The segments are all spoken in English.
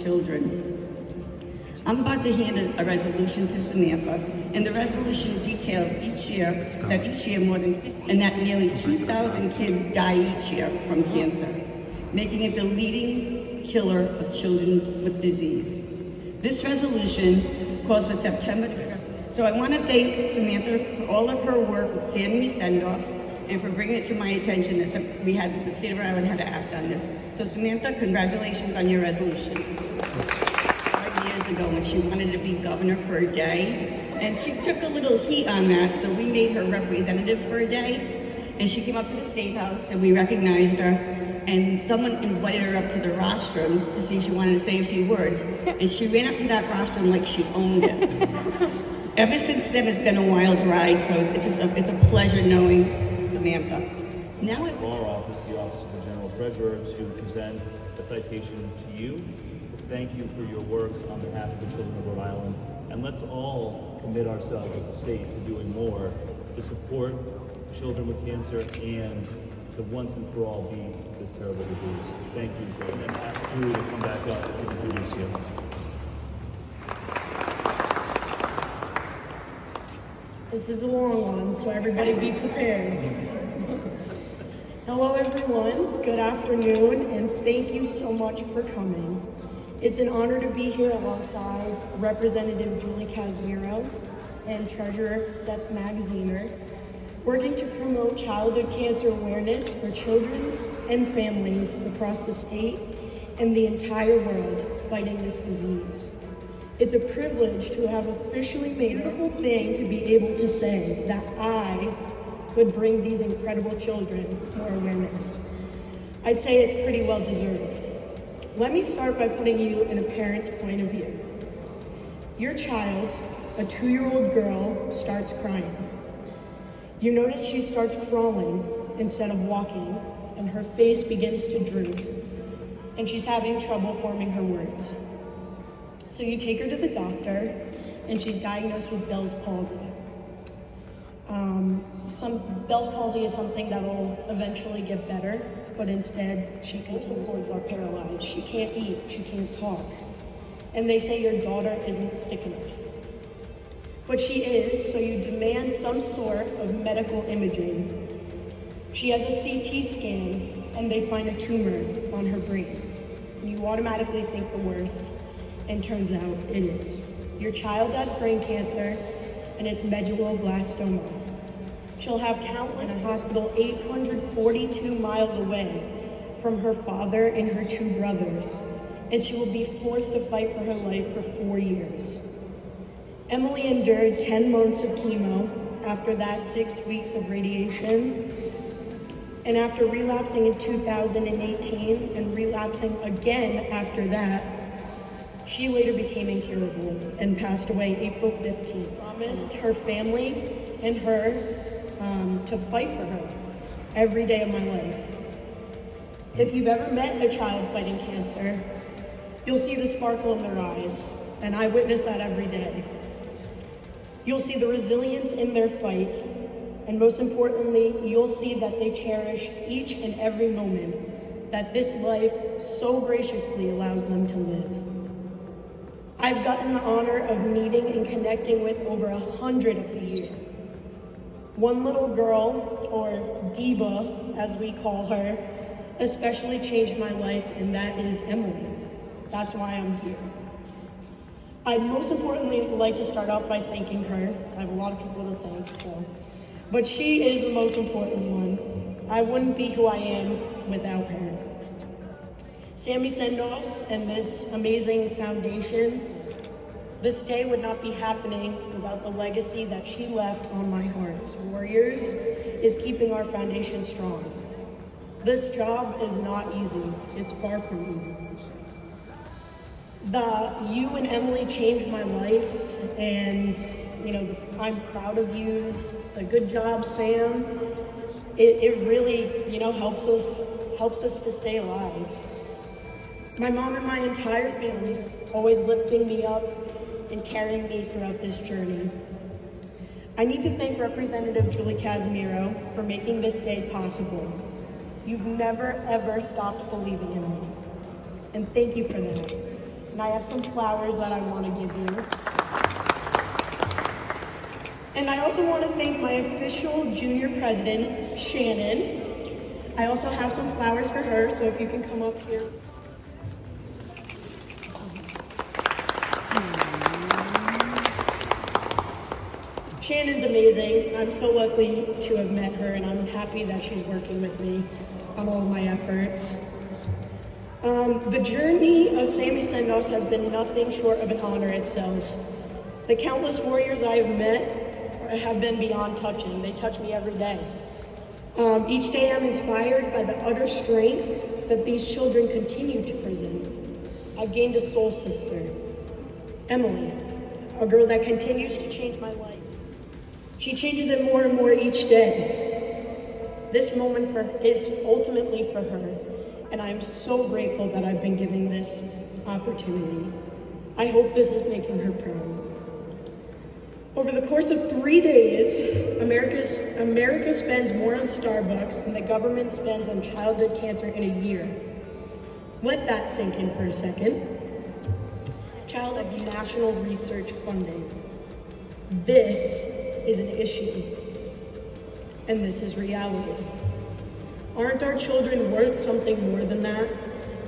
children. I'm about to hand a resolution to Samantha, and the resolution details each year more than 50, and that nearly 2,000 kids die each year from cancer, making it the leading killer of children with disease. This resolution calls for September 3rd. So I want to thank Samantha for all of her work with Sami Sendoffs and for bringing it to my attention that the state of Rhode Island had to act on this. So Samantha, congratulations on your resolution. 5 years ago when she wanted to be governor for a day, and she took a little heat on that, so we made her representative for a day, and she came up to the State House and we recognized her, and someone invited her up to the rostrum to see if she wanted to say a few words, and she ran up to that rostrum like she owned it. Ever since then, it's been a wild ride, so it's a pleasure knowing Samantha. Now it our office, the Office of the General Treasurer, to present a citation to you. Thank you for your work on behalf of the children of Rhode Island, and let's all commit ourselves as a state to doing more to support children with cancer and to once and for all beat this terrible disease. Thank you, and ask Julie to come back up to introduce you. This is a long one, so everybody be prepared. Hello everyone, good afternoon, and thank you so much for coming. It's an honor to be here alongside Representative Julie Casimiro and Treasurer Seth Magaziner, working to promote childhood cancer awareness for children and families across the state and the entire world fighting this disease. It's a privilege to have officially made a beautiful thing to be able to say that I could bring these incredible children more awareness. I'd say it's pretty well deserved. Let me start by putting you in a parent's point of view. Your child, a 2-year-old girl, starts crying. You notice she starts crawling instead of walking, and her face begins to droop, and she's having trouble forming her words. So you take her to the doctor, and she's diagnosed with Bell's palsy. Bell's palsy is something that will eventually get better, but instead she continues are paralyzed. She can't eat, she can't talk. And they say your daughter isn't sick enough. But she is, so you demand some sort of medical imaging. She has a CT scan, and they find a tumor on her brain. And you automatically think the worst. And turns out it is. Your child has brain cancer, and it's medulloblastoma. She'll have countless in a hospital 842 miles away from her father and her 2 brothers, and she will be forced to fight for her life for 4 years. Emily endured 10 months of chemo, after that 6 weeks of radiation, and after relapsing in 2018 and relapsing again after that, she later became incurable and passed away April 15th. Promised her family and her to fight for her every day of my life. If you've ever met a child fighting cancer, you'll see the sparkle in their eyes, and I witness that every day. You'll see the resilience in their fight, and most importantly, you'll see that they cherish each and every moment that this life so graciously allows them to live. I've gotten the honor of meeting and connecting with over 100 of these. One little girl, or Diva as we call her, especially changed my life, and that is Emily. That's why I'm here. I'd most importantly like to start off by thanking her. I have a lot of people to thank, but she is the most important one. I wouldn't be who I am without her. Sami Sendoffs and this amazing foundation, this day would not be happening without the legacy that she left on my heart. Warriors is keeping our foundation strong. This job is not easy. It's far from easy. You and Emily changed my life, and I'm proud of yous. A good job, Sam. It really helps us to stay alive. My mom and my entire family's always lifting me up and carrying me throughout this journey. I need to thank Representative Julie Casimiro for making this day possible. You've never ever stopped believing in me, and thank you for that. and I have some flowers that I want to give you. And I also want to thank my official junior president, Shannon. I also have some flowers for her, so if you can come up here. Shannon's amazing. I'm so lucky to have met her, and I'm happy that she's working with me on all of my efforts. The journey of Sami Sendoffs has been nothing short of an honor itself. The countless warriors I have met have been beyond touching. They touch me every day. Each day I'm inspired by the utter strength that these children continue to present. I've gained a soul sister, Emily, a girl that continues to change my life. She changes it more and more each day. This moment is ultimately for her, and I am so grateful that I've been given this opportunity. I hope this is making her proud. Over the course of 3 days, America spends more on Starbucks than the government spends on childhood cancer in a year. Let that sink in for a second. Child of national research funding. This is an issue, and this is reality. Aren't our children worth something more than that?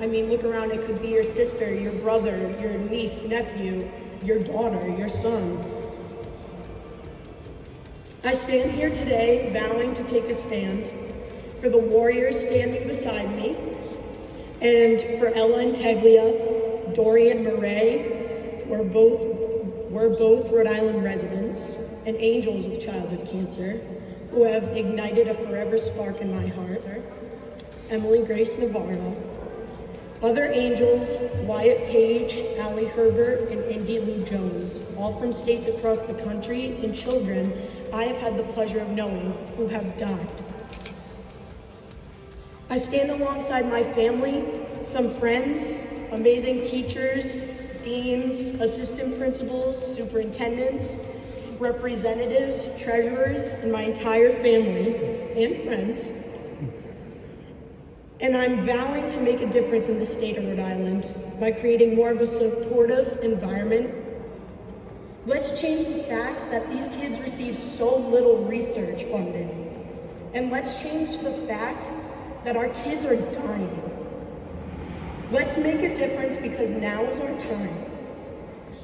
I mean, look around, it could be your sister, your brother, your niece, nephew, your daughter, your son. I stand here today vowing to take a stand for the warriors standing beside me, and for Ella and Teglia, Dorian Murray, who were both Rhode Island residents and angels of childhood cancer, who have ignited a forever spark in my heart. Emily Grace Navarro. Other angels, Wyatt Page, Allie Herbert, and Indy Lou Jones, all from states across the country, and children I have had the pleasure of knowing who have died. I stand alongside my family, some friends, amazing teachers, deans, assistant principals, superintendents, representatives, treasurers, and my entire family and friends. And I'm vowing to make a difference in the state of Rhode Island by creating more of a supportive environment. Let's change the fact that these kids receive so little research funding. And let's change the fact that our kids are dying. Let's make a difference, because now is our time.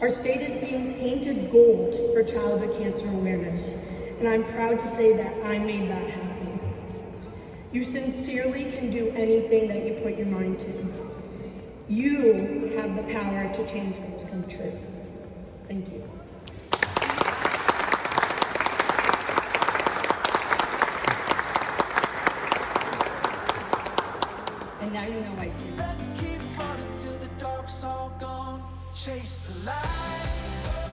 Our state is being painted gold for childhood cancer awareness, and I'm proud to say that I made that happen. You sincerely can do anything that you put your mind to. You have the power to change dreams come true. Thank you. And now you know I see. Let's keep running till the dark's all gone. Chase the light.